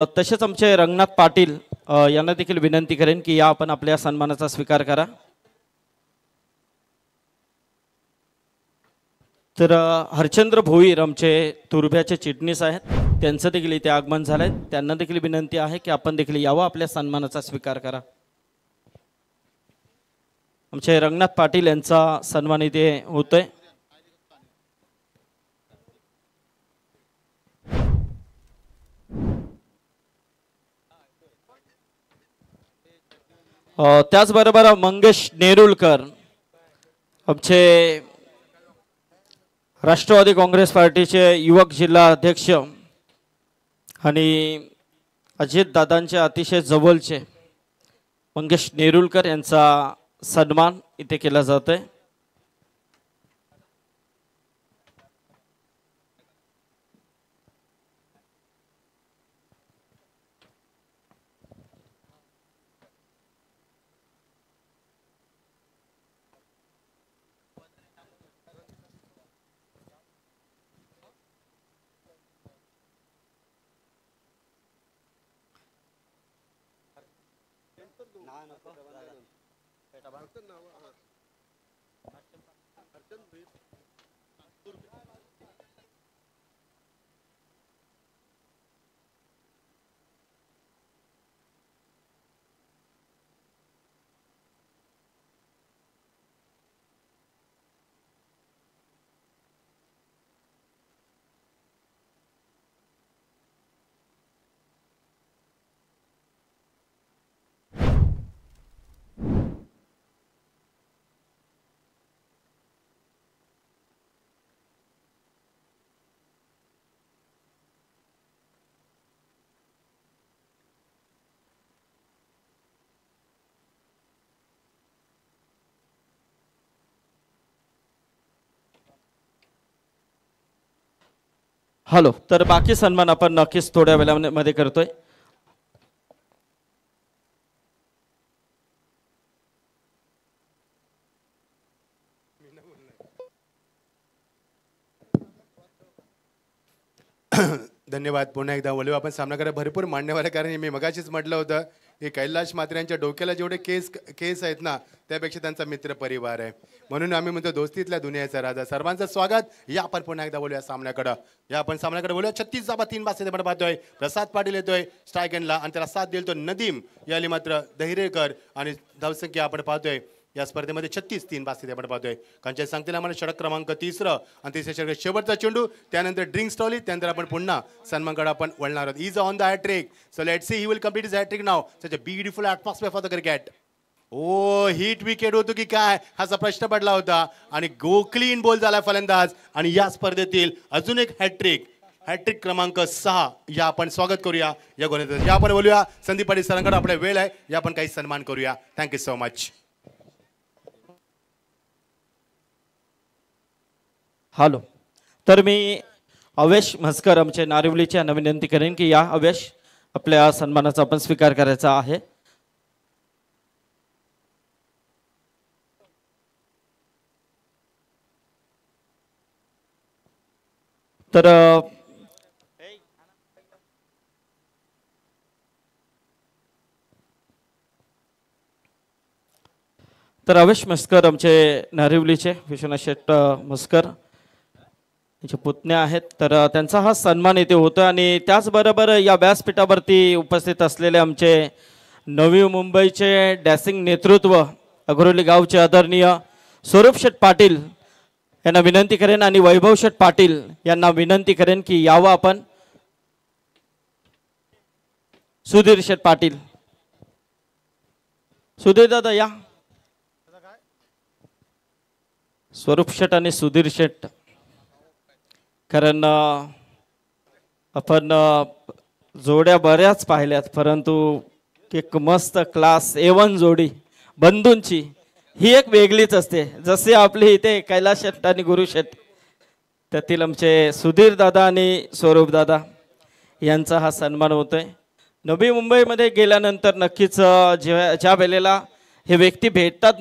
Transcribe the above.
तसेच आमचे रंगनाथ पाटील यांना देखील विनंती करेन की या आपण आपल्या सन्मानाचा स्वीकार करा। तर हरचंद्र भोईर आमचे तुर्भ्याचे चिटणीस आहेत, त्यांचं देखील इथे आगमन झालंय। त्यांना देखील विनंती आहे की आपण देखील यावं, आपल्या सन्मानाचा स्वीकार करा। आमचे रंगनाथ पाटील यांचा सन्मान इथे होतोय। त्याचबरोबर मंगेश नेरुलकर आमचे राष्ट्रवादी काँग्रेस पार्टीचे युवक जिल्हा अध्यक्ष आणि अजित दादांचे अतिशय जवळचे मंगेश नेरुलकर यांचा सन्मान इथे केला जातोय। हॅलो, तर बाकी सन्मान आपण नक्कीच थोड्या वेळामध्ये करतोय। धन्यवाद। पुन्हा एकदा बोलू आपण सामनाकडे भरपूर मान्यवर आहे, कारण मी मगाशीच म्हटलं होतं की कैलाश मात्र्यांच्या डोक्याला जेवढे केस आहेत ना, त्यापेक्षा त्यांचा मित्र परिवार आहे, म्हणून आम्ही म्हणतो दोस्तीतल्या दुनियेचा राजा। सर्वांचं स्वागत। या आपण पुन्हा एकदा बोलूया सामन्याकडे। या आपण सामन्याकडे बोलूया। 36 धावा 3 बाद आपण पाहतोय। प्रसाद पाटील येतोय स्ट्राइक एंडला आणि त्याला साथ देतो नदीम। याली मात्र दहिरेकर आणि धावसंख्या आपण पाहतोय या स्पर्धेमध्ये 36 3 बाद आपण पाहतोय। कंचे सांगतील आम्हाला षटक क्रमांक 3 आणि तिसऱ्या षटकात शेवटचा चेंडू, त्यानंतर ड्रिंक्स टॉली, त्यानंतर आपण पुन्हा सन्मानगड आपण वळणार आहोत। Is on the hattrick, so let's see he will complete his hattrick now. Such a beautiful atmosphere for the cricket. Oh hit wicket होतो की काय हाचा प्रश्न पडला होता आणि गो क्लीन बॉल झाला फलंदाज आणि या स्पर्धेतील अजून एक हॅट्रिक क्रमांक 6 या आपण स्वागत करूया या गोलंदाज। या आपण बोलूया संदीप पाटील सरांकडे आपला वेळ आहे, या आपण काही सन्मान करूया। Thank you so much. हॅलो, तर मी अवेश म्हस्कर आमचे नारिवलीचे यांना विनंती करेन की या अवेश, आपल्या सन्मानाचा आपण स्वीकार करायचा आहे। तर अवेश म्हस्कर आमचे नारिवलीचे विश्वनाथ शेठ म्हस्कर यांचे पुतणे आहेत, तर त्यांचा हा सन्मान इथे होतो। आणि त्याचबरोबर या व्यासपीठावरती उपस्थित असलेले आमचे नवी मुंबईचे डॅसिंग नेतृत्व अग्रोली गावचे आदरणीय स्वरूप शेठ पाटील यांना विनंती करेन आणि वैभव शेठ पाटील यांना विनंती करेन की यावं आपण। सुधीर शेठ पाटील, सुधीर दादा या। स्वरूप शेठ आणि सुधीर शेठ, कारण आपण जोड्या बऱ्याच पाहिल्यात, परंतु एक मस्त क्लास A1 जोडी बंधूंची ही एक वेगळीच असते। जसे आपले इथे कैलाश शेठ आणि गुरु शेठ, त्यातील आमचे सुधीर दादा आणि स्वरूप दादा यांचा हा सन्मान होतोय। नवी मुंबईमध्ये गेल्यानंतर नक्कीच ज्या वेळेला हे व्यक्ती भेटतात